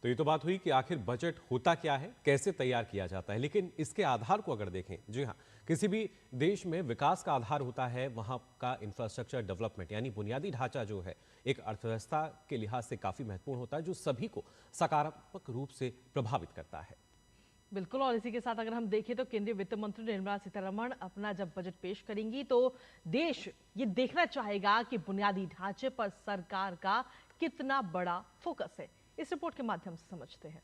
तो ये तो बात हुई कि आखिर बजट होता क्या है, कैसे तैयार किया जाता है, लेकिन इसके आधार को अगर देखें, जी हाँ, किसी भी देश में विकास का आधार होता है वहाँ का इंफ्रास्ट्रक्चर डेवलपमेंट, यानी बुनियादी ढांचा जो है एक अर्थव्यवस्था के लिहाज से काफी महत्वपूर्ण होता है, जो सभी को सकारात्मक रूप से प्रभावित करता है। बिल्कुल, और इसी के साथ अगर हम देखें तो केंद्रीय वित्त मंत्री निर्मला सीतारमण अपना जब बजट पेश करेंगी तो देश ये देखना चाहेगा कि बुनियादी ढांचे पर सरकार का कितना बड़ा फोकस है। इस रिपोर्ट के माध्यम से समझते हैं।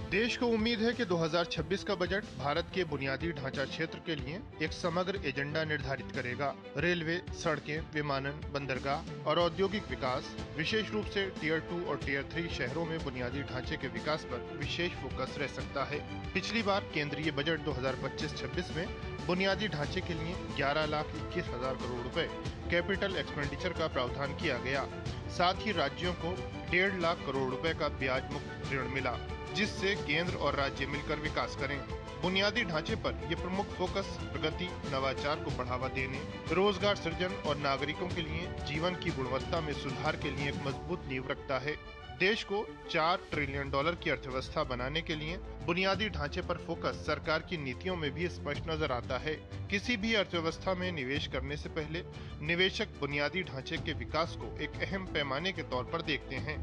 देश को उम्मीद है कि 2026 का बजट भारत के बुनियादी ढांचा क्षेत्र के लिए एक समग्र एजेंडा निर्धारित करेगा। रेलवे, सड़कें, विमानन, बंदरगाह और औद्योगिक विकास, विशेष रूप से टियर 2 और टियर 3 शहरों में बुनियादी ढांचे के विकास पर विशेष फोकस रह सकता है। पिछली बार केंद्रीय बजट 2025-26 में बुनियादी ढांचे के लिए 11,21,000 करोड़ रुपए कैपिटल एक्सपेंडिचर का प्रावधान किया गया। साथ ही राज्यों को 1.5 लाख करोड़ रुपए का ब्याज मुक्त ऋण मिला, जिससे केंद्र और राज्य मिलकर विकास करें। बुनियादी ढांचे पर ये प्रमुख फोकस प्रगति, नवाचार को बढ़ावा देने, रोजगार सृजन और नागरिकों के लिए जीवन की गुणवत्ता में सुधार के लिए एक मजबूत नींव रखता है। देश को $4 ट्रिलियन की अर्थव्यवस्था बनाने के लिए बुनियादी ढांचे पर फोकस सरकार की नीतियों में भी स्पष्ट नजर आता है। किसी भी अर्थव्यवस्था में निवेश करने से पहले निवेशक बुनियादी ढांचे के विकास को एक अहम पैमाने के तौर पर देखते हैं।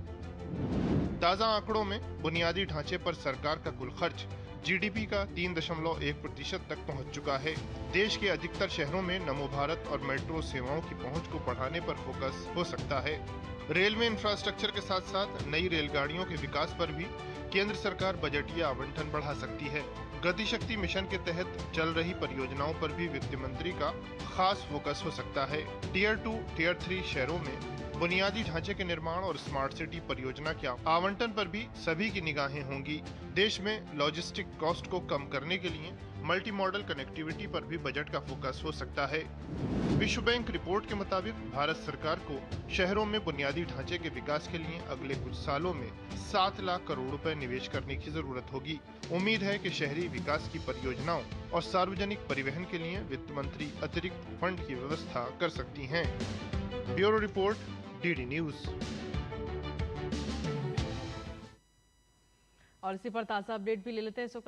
ताजा आंकड़ों में बुनियादी ढांचे पर सरकार का कुल खर्च जीडीपी का 3.1% तक पहुंच चुका है। देश के अधिकतर शहरों में नमो भारत और मेट्रो सेवाओं की पहुंच को बढ़ाने पर फोकस हो सकता है। रेलवे इंफ्रास्ट्रक्चर के साथ साथ नई रेलगाड़ियों के विकास पर भी केंद्र सरकार बजटीय आवंटन बढ़ा सकती है। गति शक्ति मिशन के तहत चल रही परियोजनाओं पर भी वित्त मंत्री का खास फोकस हो सकता है। टियर 2, टियर 3 शहरों में बुनियादी ढांचे के निर्माण और स्मार्ट सिटी परियोजना के आवंटन पर भी सभी की निगाहें होंगी। देश में लॉजिस्टिक कॉस्ट को कम करने के लिए मल्टी मॉडल कनेक्टिविटी पर भी बजट का फोकस हो सकता है। विश्व बैंक रिपोर्ट के मुताबिक भारत सरकार को शहरों में बुनियादी ढांचे के विकास के लिए अगले कुछ सालों में 7 लाख करोड़ रुपए निवेश करने की जरूरत होगी। उम्मीद है कि शहरी विकास की परियोजनाओं और सार्वजनिक परिवहन के लिए वित्त मंत्री अतिरिक्त फंड की व्यवस्था कर सकती हैं। Bureau report, DD news. और इसी पर ताजा अपडेट भी ले लेते हैं इस वक्त।